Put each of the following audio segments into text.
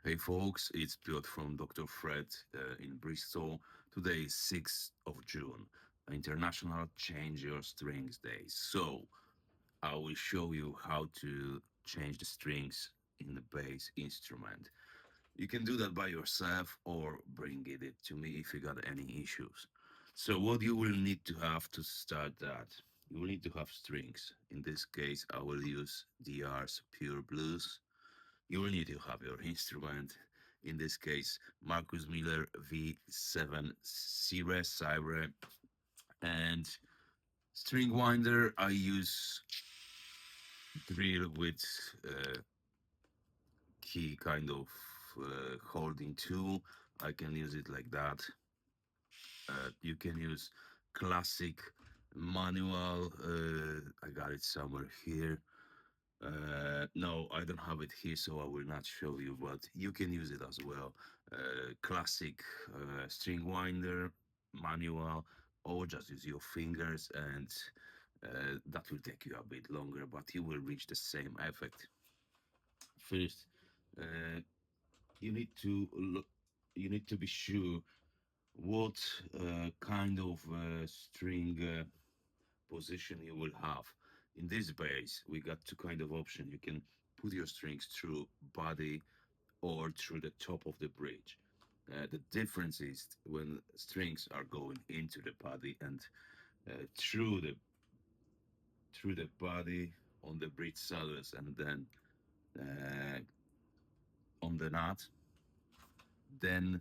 Hey folks, it's Piotr from Dr. Fred in Bristol. Today is 6th of June, International Change Your Strings Day. So, I will show you how to change the strings in the bass instrument. You can do that by yourself or bring it to me if you got any issues. So, what you will need to have to start that, you will need to have strings. In this case, I will use DR's Pure Blues. You will need to have your instrument. In this case, Marcus Miller V7 Sire and string winder. I use drill with uh, key kind of holding tool. I can use it like that. You can use classic manual. I got it somewhere here. No, I don't have it here, so I will not show you, but you can use it as well. Classic string winder, manual, or just use your fingers, and that will take you a bit longer, but you will reach the same effect. First, uh, you need to look, you need to be sure what kind of string position you will have. In this bass, we got two kind of option. You can put your strings through body or through the top of the bridge. The difference is when strings are going into the body and through the body on the bridge saddles and then uh, on the knot, then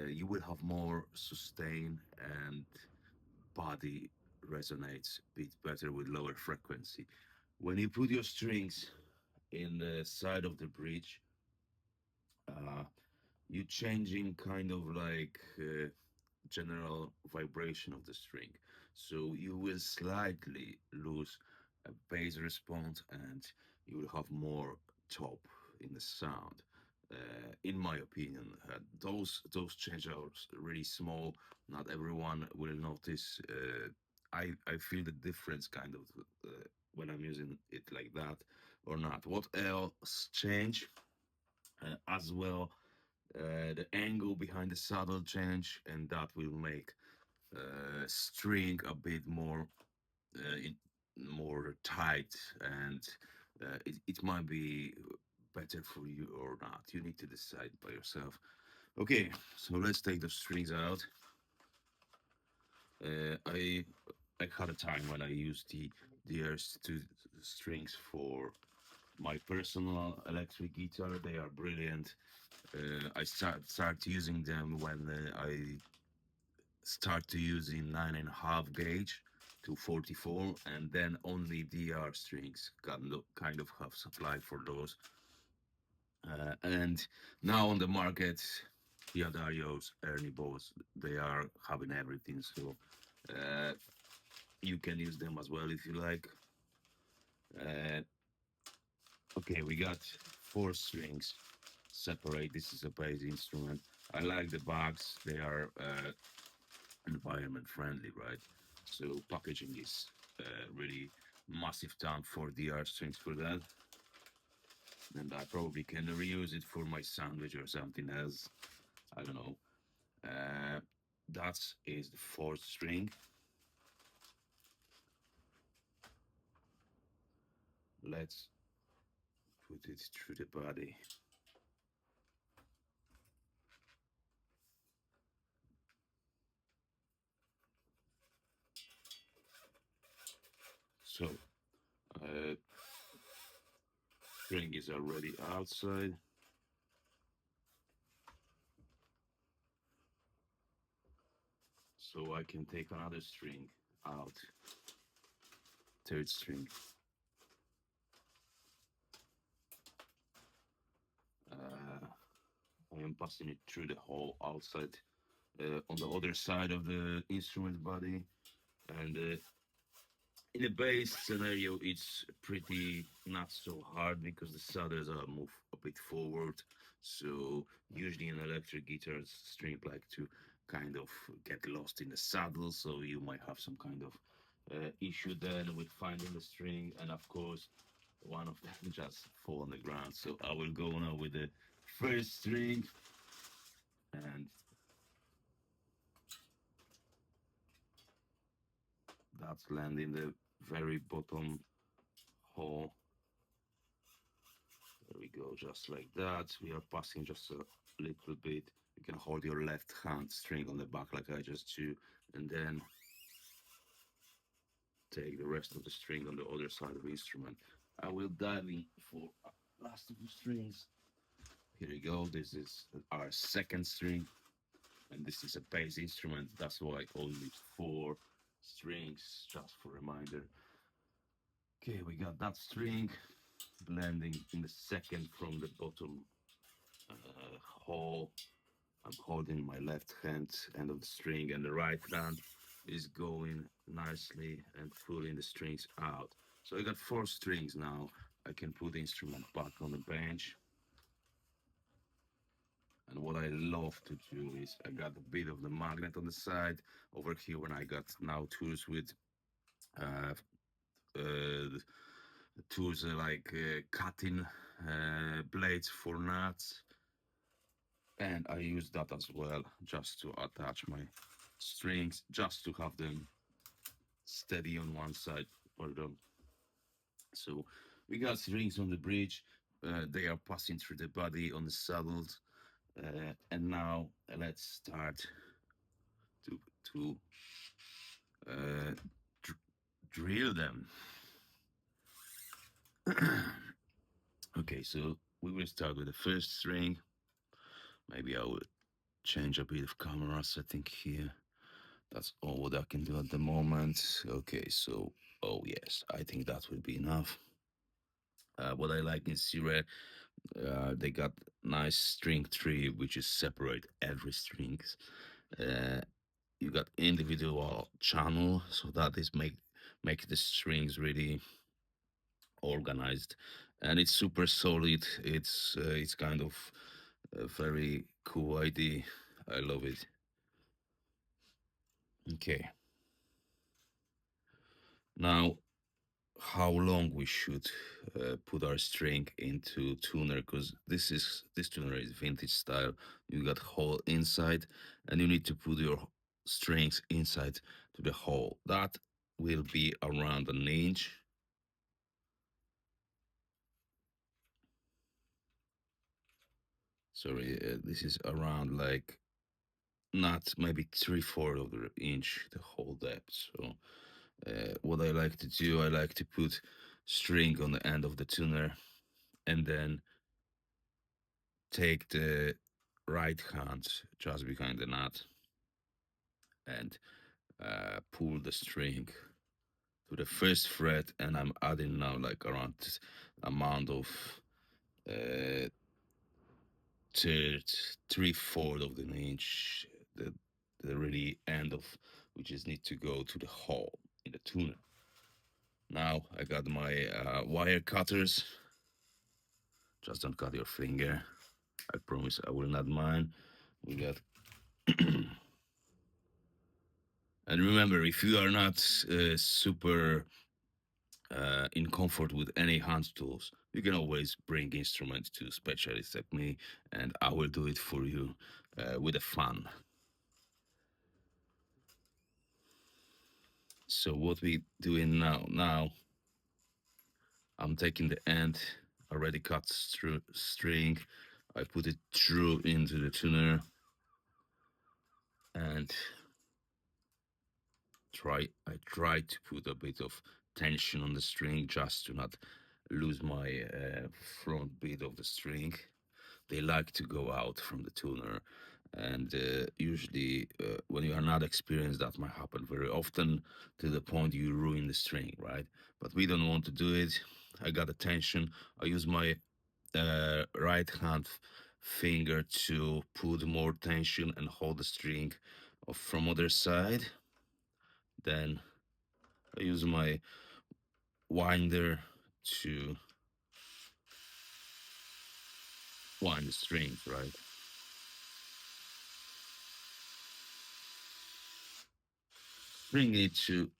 you will have more sustain and body resonates a bit better with lower frequency. When you put your strings in the side of the bridge, uh, you changing kind of like general vibration of the string. So you will slightly lose a bass response and you will have more top in the sound. In my opinion, those changes are really small. Not everyone will notice. I feel the difference kind of when I'm using it like that or not. What else change as well? The angle behind the saddle change, and that will make string a bit more tight, and it might be better for you or not. You need to decide by yourself. Okay, so let's take the strings out. I had a time when I used the ears two strings for my personal electric guitar. They are brilliant. I start using them when I start to using 9.5 gauge to 44, and then only DR strings kind of have supply for those. And now on the market, Diadarios, Ernie Bows, they are having everything. So uh, you can use them as well if you like. Uh, okay, we got four strings separate. This is a bass instrument. I like the bags. They are environment friendly, right? So packaging is really massive time for DR strings for that, and I probably can reuse it for my sandwich or something else. I don't know. Uh, that is the fourth string. Let's put it through the body. So uh, string is already outside. So I can take another string out. Third string. Uh, I am passing it through the hole outside on the other side of the instrument body. And in a bass scenario, it's pretty not so hard because the saddles are moved a bit forward. So usually in electric guitars, string like to kind of get lost in the saddle. So you might have some kind of issue then with finding the string. And of course, one of them just fall on the ground. So I will go now with the first string, and that's landing the very bottom hole. There we go, just like that. We are passing just a little bit. You can hold your left hand string on the back like I just do, and then take the rest of the string on the other side of the instrument. I will dive in for last of the strings. Here we go. This is our second string, and this is a bass instrument. That's why only four strings, just for reminder. Okay, we got that string blending in the second from the bottom hole. I'm holding my left hand end of the string, and the right hand is going nicely and pulling the strings out. So I got four strings now. I can put the instrument back on the bench. And what I love to do is I got a bit of the magnet on the side over here when I got now tools with uh, uh, tools like cutting blades for nuts, and I use that as well just to attach my strings, just to have them steady on one side. Pardon. So we got strings on the bridge. They are passing through the body on the saddles, and now let's start to to uh, dr- drill them. Okay, so we will start with the first string. Maybe I will change a bit of camera setting here. That's all what I can do at the moment. Okay, so oh yes, I think that will be enough. What I like in Sire, they got nice string tree which is separate every strings. Uh, you got individual channel, so that is make the strings really organized, and it's super solid. It's kind of a very cool idea. I love it. Okay, now how long we should put our string into tuner, because this tuner is vintage style. You got hole inside, and you need to put your strings inside to the hole. That will be around an inch. Sorry, this is around like not maybe 3/4 of the inch the whole depth. So what I like to do, I like to put string on the end of the tuner, and then take the right hand just behind the nut and pull the string to the first fret, and I'm adding now like around amount of uh, third, 3/4 of an inch, the the really end of which is need to go to the hole in the tuner. Now I got my wire cutters. Just don't cut your finger. I promise I will not mind. We got and remember, if you are not super in comfort with any hand tools, you can always bring instruments to specialists like me, and I will do it for you with a fun. So what we doing now? Now I'm taking the end already cut string. I put it through into the tuner and try to put a bit of tension on the string just to not lose my front bit of the string. They like to go out from the tuner, and usually when you are not experienced, that might happen very often to the point you ruin the string, right? But we don't want to do it. I got the tension. I use my right hand finger to put more tension and hold the string from other side. Then I use my winder to wind the strings, right? String it to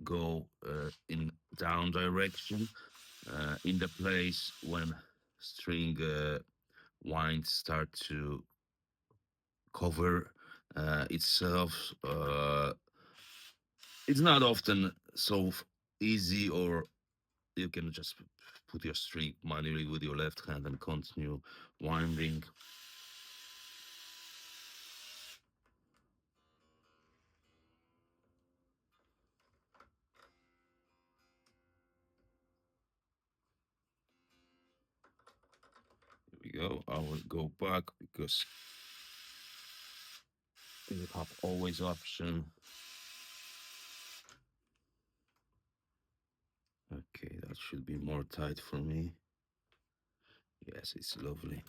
go in down direction in the place when string wind start to cover itself. It's not often so easy, or you can just put your string manually with your left hand and continue winding. Here we go. I will go back because you have always option. Okay, that should be more tight for me. Yes, it's lovely.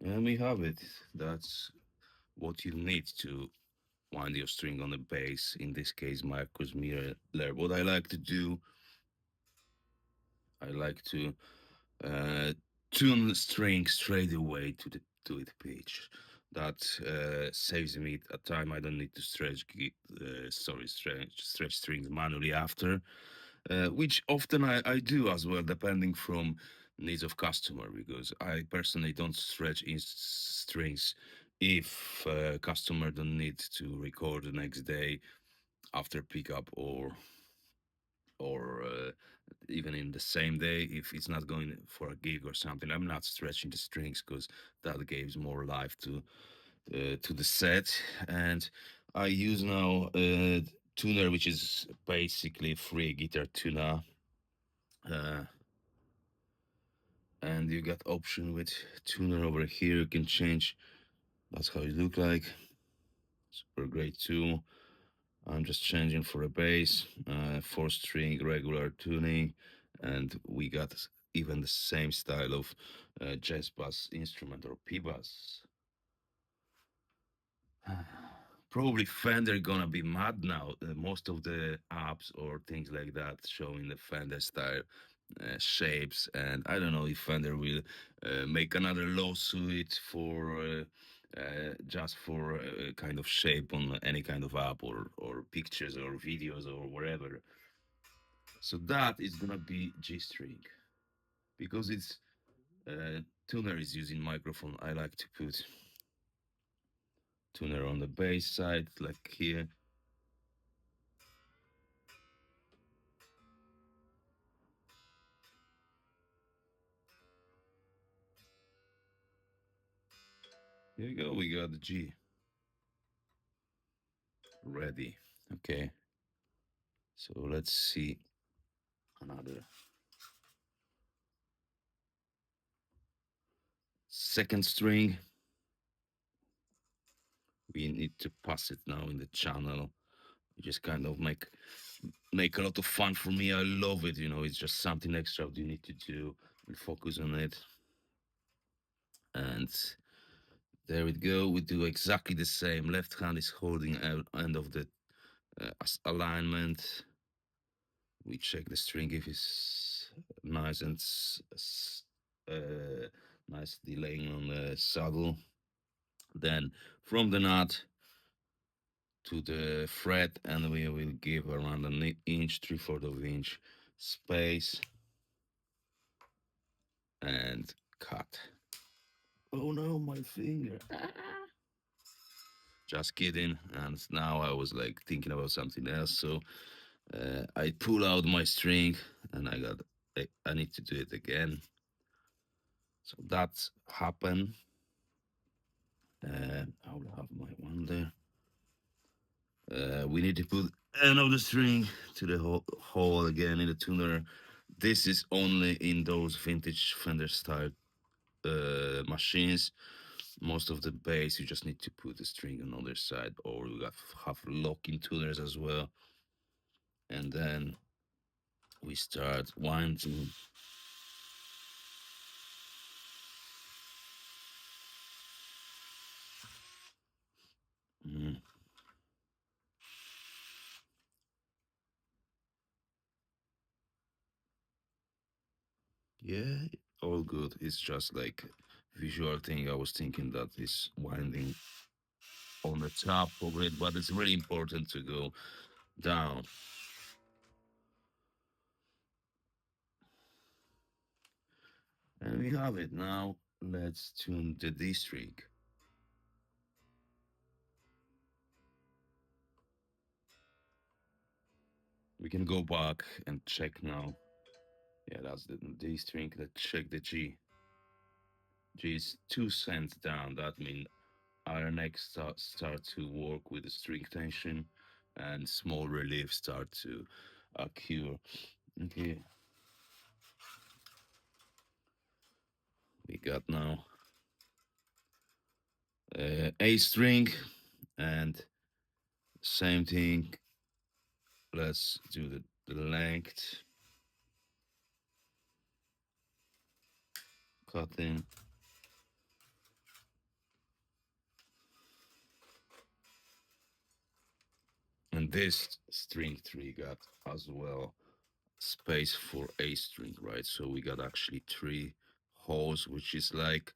And we have it. That's what you need to wind your string on the bass. In this case, Marcus Miller. What I like to do, I like to uh, tune the string straight away to its pitch. That saves me a time. I don't need to stretch strings manually after, which often I do as well, depending from needs of customer. Because I personally don't stretch in strings if customer don't need to record the next day after pickup, or even in the same day if it's not going for a gig or something. I'm not stretching the strings because that gives more life to the set. And I use now a tuner which is basically free guitar tuner, uh, and you got option with tuner over here. You can change. That's how it look like. Super great tool. I'm just changing for a bass, four string regular tuning, and we got even the same style of jazz bass instrument or P bass. Probably Fender gonna be mad now. Most of the apps or things like that showing the Fender style shapes, and I don't know if Fender will make another lawsuit for just for kind of shape on any kind of app or pictures or videos or wherever. So that is gonna be G string because it's tuner is using microphone. I like to put tuner on the bass side, like here. Here we go. We got the G ready. Okay. So let's see another second string. We need to pass it now in the channel. We just kind of make a lot of fun for me. I love it. It's just something extra you need to do and focus on it. And there we go. We do exactly the same. Left hand is holding end of the alignment. We check the string if it's nice and nicely laying on the saddle. Then from the nut to the fret, and we will give around an inch, 3/4 of inch space, and cut. Oh no, my finger. Just kidding. And now I was like thinking about something else. So I pull out my string and I need to do it again. So that's happened. I will have my one there. We need to put another string to the hole again in the tuner. This is only in those vintage Fender style machines. Most of the bass you just need to put the string on the other side, or you have locking tuners as well. And then we start winding. Mm, yeah, all good. It's just like visual thing. I was thinking that is winding on the top of it, but it's really important to go down. we have it. Now let's tune the D string. We can go back and check now. Yeah, that's the D string. Let's check the G. G is 2 cents down. That means our neck start to work with the string tension and small relief start to occur. Okay, we got now A string and same thing. Let's do the length cutting. And this string 3 got as well space for A string, right? So we got actually 3 holes, which is like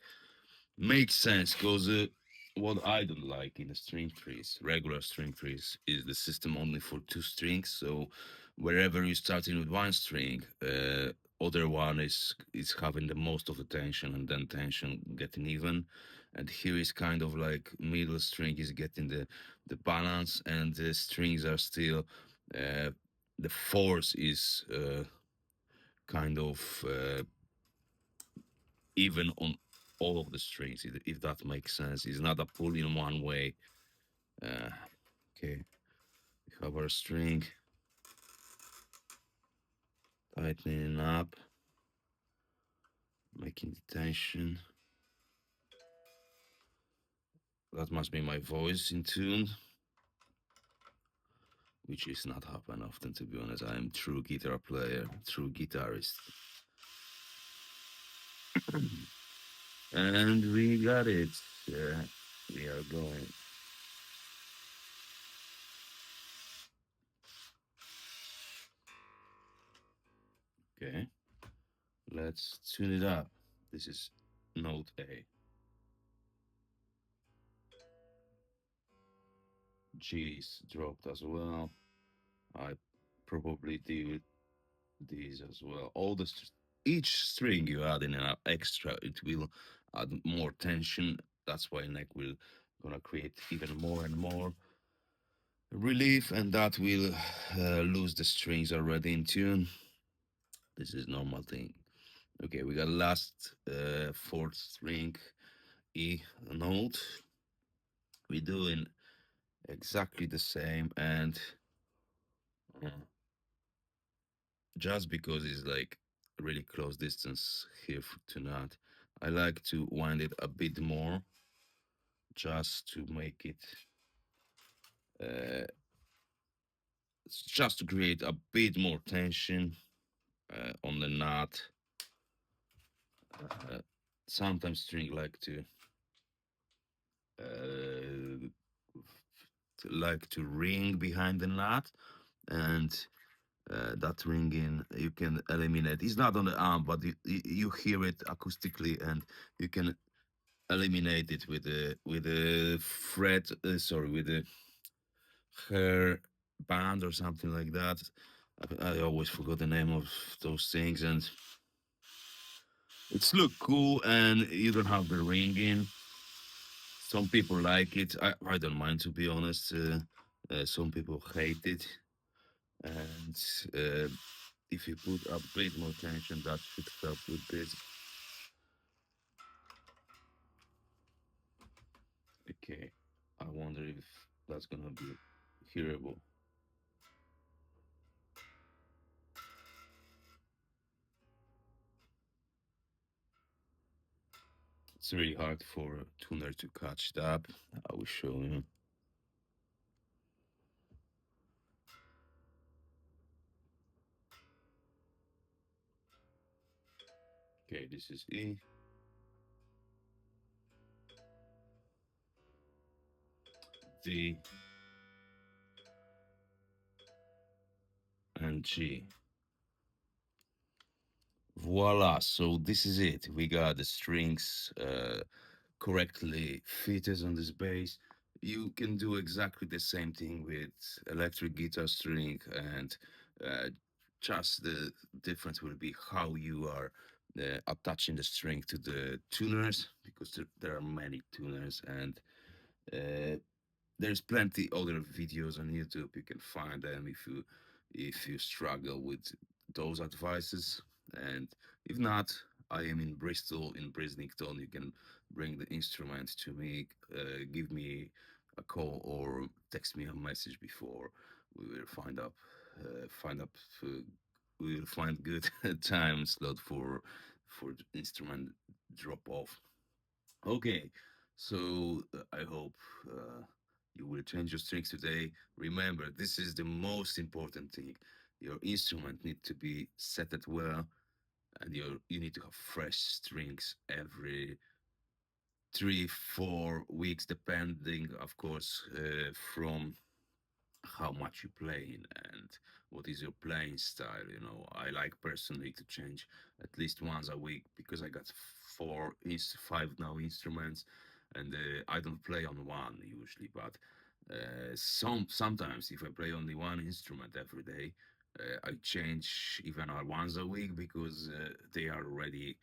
makes sense because what I don't like in the string trees, regular string trees, is the system only for 2 strings. So wherever you're starting with 1 string, other one is having the most of the tension, and then tension getting even. And here is kind of like middle string is getting the balance, and the strings are still uh, the force is kind of even on all of the strings, if that makes sense. It's not a pull in one way. Uh, okay, we have our string tightening up, making the tension. That must be my voice in tune, which is not happen often, to be honest. I'm true guitar player, true guitarist. And we got it. Yeah, we are going. Okay, let's tune it up. This is note A. G is dropped as well. I probably do these as well. Each string you add in an extra, it will add more tension. That's why neck will gonna create even more and more relief, and that will lose the strings already in tune. This is normal thing. Okay, we got last 4th string E note. We're doing exactly the same, and uh, just because it's like really close distance here to not, I like to wind it a bit more just to make it uh, just to create a bit more tension on the knot. uh, Sometimes string uh, like to ring behind the knot, and that ringing you can eliminate. It's not on the arm, but you hear it acoustically, and you can eliminate it with a fret. Sorry, with a hair band or something like that. I always forgot the name of those things, and it's look cool, and you don't have the ringing. Some people like it. I don't mind, to be honest. Some people hate it, and if you put a bit more tension, that should help with this. Okay, I wonder if that's gonna be hearable. It's really hard for a tuner to catch that. I will show you. Okay, this is E, D, and G. Voila! So this is it. We got the strings correctly fitted on this bass. You can do exactly the same thing with electric guitar string, and uh, just the difference will be how you are attaching the string to the tuners because there are many tuners, and uh, there's plenty other videos on YouTube. You can find them if you struggle with those advices. And if not, I am in Bristol, in Brislington. You can bring the instrument to me, give me a call or text me a message before we will find up. Uh, we will find good time slot for the instrument drop off. Okay, so I hope you will change your strings today. Remember, this is the most important thing. Your instrument need to be set it well, and you need to have fresh strings every 3 4 weeks, depending, of course, from how much you playing and what is your playing style. I like personally to change at least once a week because I got five now instruments, and I don't play on one usually, but sometimes if I play only one instrument every day, I change even once a week because they are already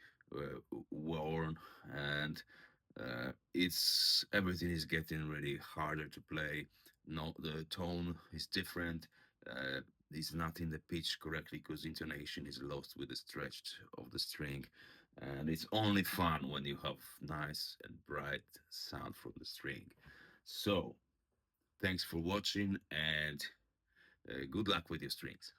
worn, and it's everything is getting really harder to play. No, the tone is different. uh, it's not in the pitch correctly because intonation is lost with the stretch of the string, and it's only fun when you have nice and bright sound from the string. So thanks for watching, and good luck with your strings.